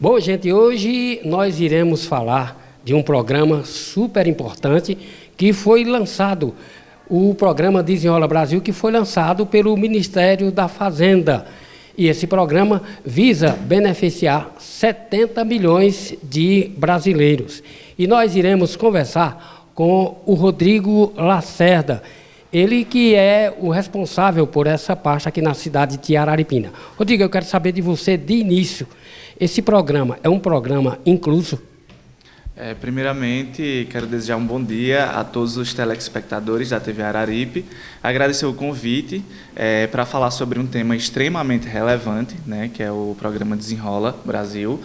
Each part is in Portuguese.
Bom, gente, hoje nós iremos falar de um programa super importante que foi lançado, o programa Desenrola Brasil, que foi lançado pelo Ministério da Fazenda. E esse programa visa beneficiar 70 milhões de brasileiros. E nós iremos conversar com o Rodrigo Lacerda, ele que é o responsável por essa parte aqui na cidade de Araripina. Rodrigo, eu quero saber de você de início. Esse programa é um programa incluso? Primeiramente, quero desejar um bom dia a todos os telespectadores da TV Araripe. Agradecer o convite para falar sobre um tema extremamente relevante, né, que é o programa Desenrola Brasil.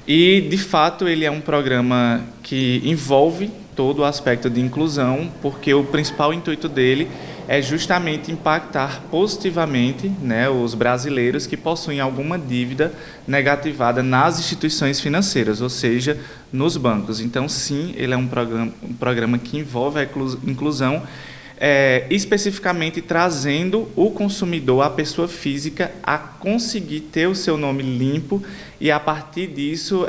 E, de fato, ele é um programa que envolve todo o aspecto de inclusão, porque o principal intuito dele é justamente impactar positivamente, né, os brasileiros que possuem alguma dívida negativada nas instituições financeiras, ou seja, nos bancos. Então, sim, ele é um programa que envolve a inclusão, especificamente trazendo o consumidor, a pessoa física, a conseguir ter o seu nome limpo e, a partir disso,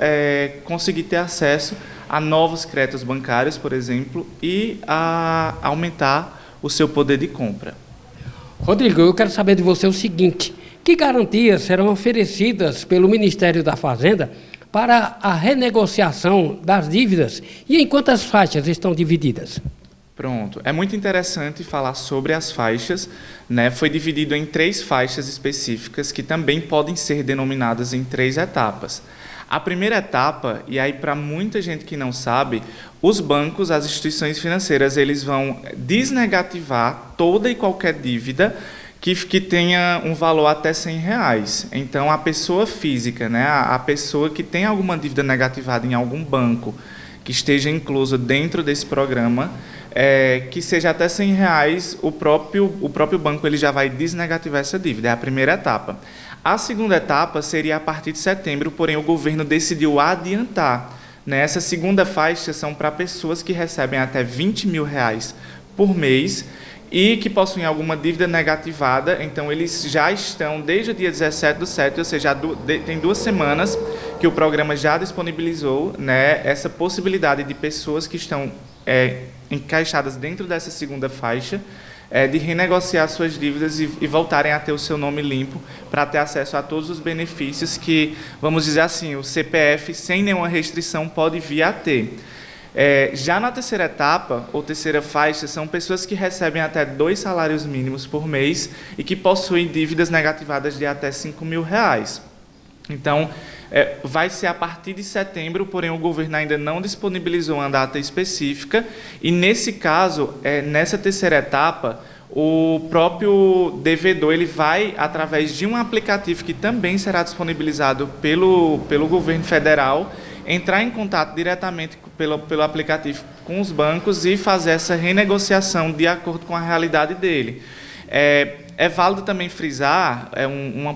conseguir ter acesso a novos créditos bancários, por exemplo, e a aumentar o seu poder de compra. Rodrigo, eu quero saber de você o seguinte: que garantias serão oferecidas pelo Ministério da Fazenda para a renegociação das dívidas e em quantas faixas estão divididas? Pronto, é muito interessante falar sobre as faixas, né? Foi dividido em 3 faixas específicas que também podem ser denominadas em 3 etapas. A primeira etapa, e aí para muita gente que não sabe, os bancos, as instituições financeiras, eles vão desnegativar toda e qualquer dívida que tenha um valor até R$100. Então, a pessoa física, né, a pessoa que tem alguma dívida negativada em algum banco, que esteja incluso dentro desse programa, que seja até R$100, o próprio banco ele já vai desnegativar essa dívida. É a primeira etapa. A segunda etapa seria a partir de setembro, porém o governo decidiu adiantar. Essa segunda faixa são para pessoas que recebem até R$20 mil por mês e que possuem alguma dívida negativada. Então, eles já estão desde o dia 17/7, ou seja, tem 2 semanas que o programa já disponibilizou, né, essa possibilidade de pessoas que estão encaixadas dentro dessa segunda faixa, de renegociar suas dívidas e voltarem a ter o seu nome limpo para ter acesso a todos os benefícios que, vamos dizer assim, o CPF, sem nenhuma restrição, pode vir a ter. Já na terceira etapa, ou terceira faixa, são pessoas que recebem até 2 salários mínimos por mês e que possuem dívidas negativadas de até R$5 mil. Então, vai ser a partir de setembro, porém o governo ainda não disponibilizou uma data específica e, nesse caso, nessa terceira etapa, o próprio devedor ele vai, através de um aplicativo que também será disponibilizado pelo governo federal, entrar em contato diretamente pelo aplicativo com os bancos e fazer essa renegociação de acordo com a realidade dele. É válido também frisar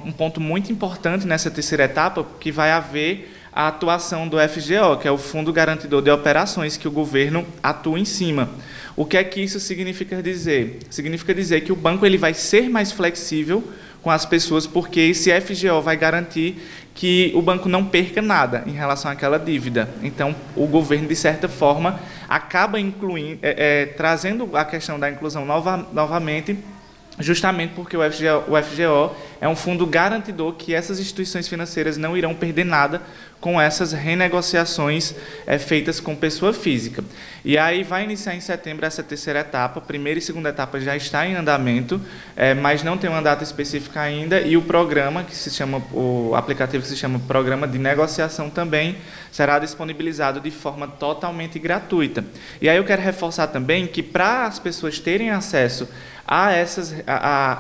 um ponto muito importante nessa terceira etapa, que vai haver a atuação do FGO, que é o Fundo Garantidor de Operações, que o governo atua em cima. O que é que isso significa dizer? Significa dizer que o banco ele vai ser mais flexível com as pessoas, porque esse FGO vai garantir que o banco não perca nada em relação àquela dívida. Então, o governo, de certa forma, acaba trazendo a questão da inclusão novamente, justamente porque o FGO é um fundo garantidor que essas instituições financeiras não irão perder nada com essas renegociações feitas com pessoa física. E aí vai iniciar em setembro essa terceira etapa. Primeira e segunda etapa já está em andamento, mas não tem uma data específica ainda, e o programa, o aplicativo que se chama Programa de Negociação, também será disponibilizado de forma totalmente gratuita. E aí eu quero reforçar também que, para as pessoas terem acesso a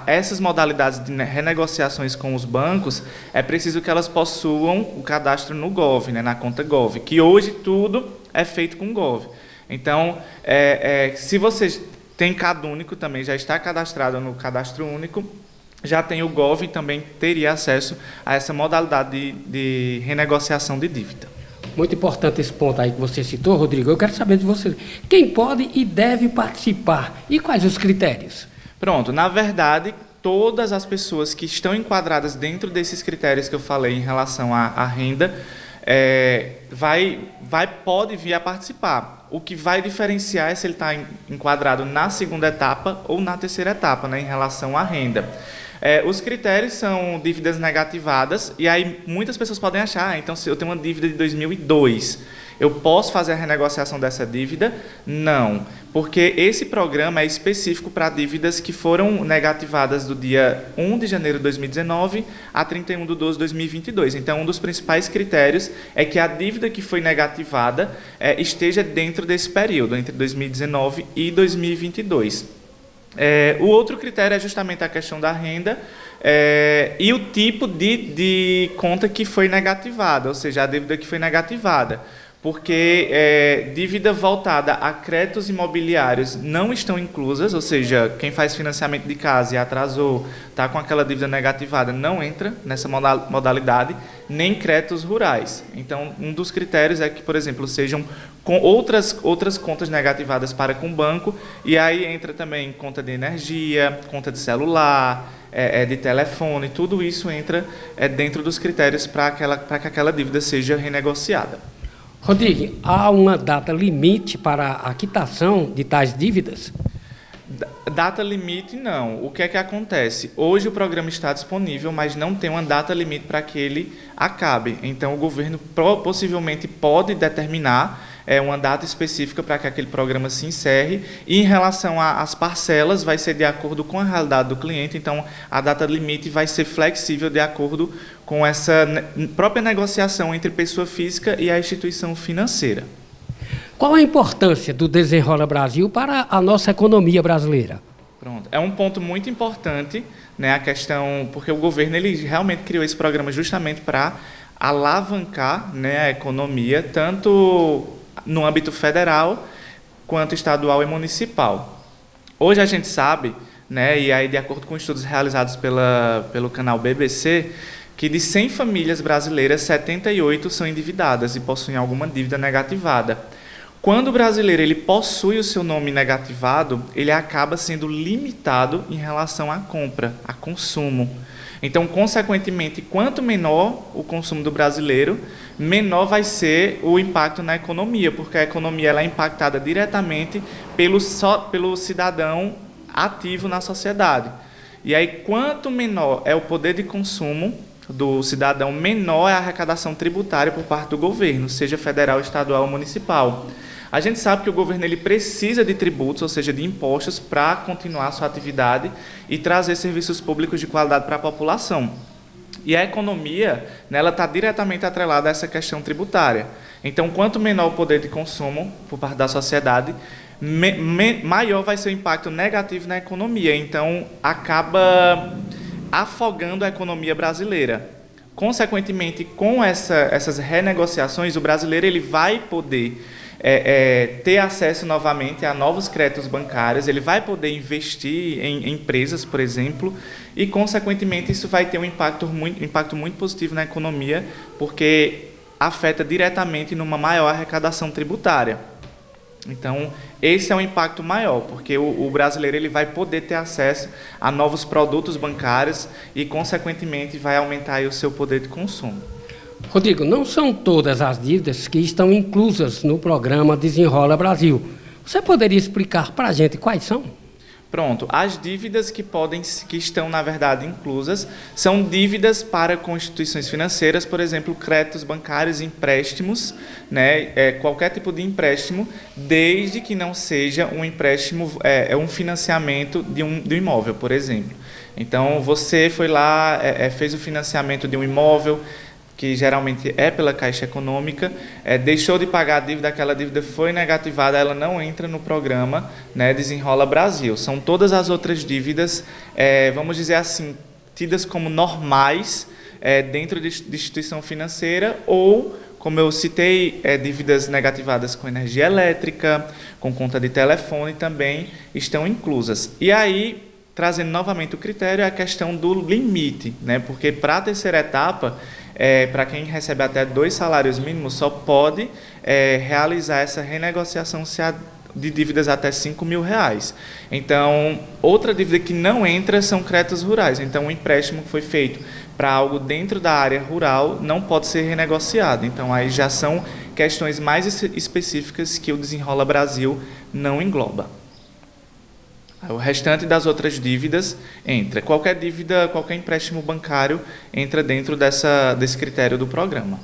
essas modalidades de renegociações com os bancos, é preciso que elas possuam o cadastro no Gov, né, na conta Gov, que hoje tudo é feito com Gov. Então, se você tem CAD único, também já está cadastrado no Cadastro Único, já tem o Gov e também teria acesso a essa modalidade de renegociação de dívida. Muito importante esse ponto aí que você citou, Rodrigo. Eu quero saber de você, quem pode e deve participar e quais os critérios? Pronto, na verdade, todas as pessoas que estão enquadradas dentro desses critérios que eu falei em relação à renda, pode vir a participar. O que vai diferenciar é se ele está enquadrado na segunda etapa ou na terceira etapa, né, em relação à renda. Os critérios são dívidas negativadas, e aí muitas pessoas podem achar, então se eu tenho uma dívida de 2002, eu posso fazer a renegociação dessa dívida? Não, porque esse programa é específico para dívidas que foram negativadas do dia 1 de janeiro de 2019 a 31 de 12 de 2022. Então, um dos principais critérios é que a dívida que foi negativada esteja dentro desse período, entre 2019 e 2022. O outro critério é justamente a questão da renda e o tipo de conta que foi negativada, ou seja, a dívida que foi negativada. Porque dívida voltada a créditos imobiliários não estão inclusas, ou seja, quem faz financiamento de casa e atrasou, está com aquela dívida negativada, não entra nessa modalidade, nem créditos rurais. Então, um dos critérios é que, por exemplo, sejam com outras contas negativadas para com o banco, e aí entra também conta de energia, conta de celular, de telefone, tudo isso entra dentro dos critérios para que aquela dívida seja renegociada. Rodrigo, há uma data limite para a quitação de tais dívidas? Data limite, não. O que é que acontece? Hoje o programa está disponível, mas não tem uma data limite para que ele acabe. Então, o governo possivelmente pode determinar uma data específica para que aquele programa se encerre. E em relação às parcelas, vai ser de acordo com a realidade do cliente. Então, a data limite vai ser flexível de acordo com essa própria negociação entre pessoa física e a instituição financeira. Qual a importância do Desenrola Brasil para a nossa economia brasileira? Pronto. É um ponto muito importante, né, a questão, porque o governo ele realmente criou esse programa justamente para alavancar, né, a economia, tanto no âmbito federal quanto estadual e municipal. Hoje a gente sabe, né, e aí de acordo com estudos realizados pelo canal BBC, que de 100 famílias brasileiras, 78 são endividadas e possuem alguma dívida negativada. Quando o brasileiro ele possui o seu nome negativado, ele acaba sendo limitado em relação à compra, a consumo. Então, consequentemente, quanto menor o consumo do brasileiro, menor vai ser o impacto na economia, porque a economia ela é impactada diretamente pelo cidadão ativo na sociedade. E aí, quanto menor é o poder de consumo do cidadão, menor é a arrecadação tributária por parte do governo, seja federal, estadual ou municipal. A gente sabe que o governo ele precisa de tributos, ou seja, de impostos, para continuar a sua atividade e trazer serviços públicos de qualidade para a população. E a economia, né, ela está diretamente atrelada a essa questão tributária. Então, quanto menor o poder de consumo por parte da sociedade, maior vai ser o impacto negativo na economia. Então, acaba afogando a economia brasileira. Consequentemente, com essas renegociações, o brasileiro ele vai poder ter acesso novamente a novos créditos bancários, ele vai poder investir em empresas, por exemplo, e, consequentemente, isso vai ter um impacto muito positivo na economia, porque afeta diretamente numa maior arrecadação tributária. Então, esse é um impacto maior, porque o brasileiro ele vai poder ter acesso a novos produtos bancários e, consequentemente, vai aumentar aí o seu poder de consumo. Rodrigo, não são todas as dívidas que estão inclusas no programa Desenrola Brasil. Você poderia explicar para a gente quais são? Pronto. As dívidas que estão, na verdade, inclusas são dívidas para constituições financeiras, por exemplo, créditos bancários, empréstimos, né, qualquer tipo de empréstimo, desde que não seja um empréstimo, um financiamento de um imóvel, por exemplo. Então, você foi lá, fez o financiamento de um imóvel, que geralmente é pela Caixa Econômica, deixou de pagar a dívida, aquela dívida foi negativada, ela não entra no programa, né, Desenrola Brasil. São todas as outras dívidas, vamos dizer assim, tidas como normais dentro de instituição financeira ou, como eu citei, dívidas negativadas com energia elétrica, com conta de telefone também estão inclusas. E aí, trazendo novamente o critério, é a questão do limite, né, porque para a terceira etapa, para quem recebe até 2 salários mínimos, só pode realizar essa renegociação de dívidas até R$5.000. Então, outra dívida que não entra são créditos rurais. Então, o empréstimo que foi feito para algo dentro da área rural não pode ser renegociado. Então, aí já são questões mais específicas que o Desenrola Brasil não engloba. O restante das outras dívidas entra. Qualquer dívida, qualquer empréstimo bancário entra dentro desse critério do programa.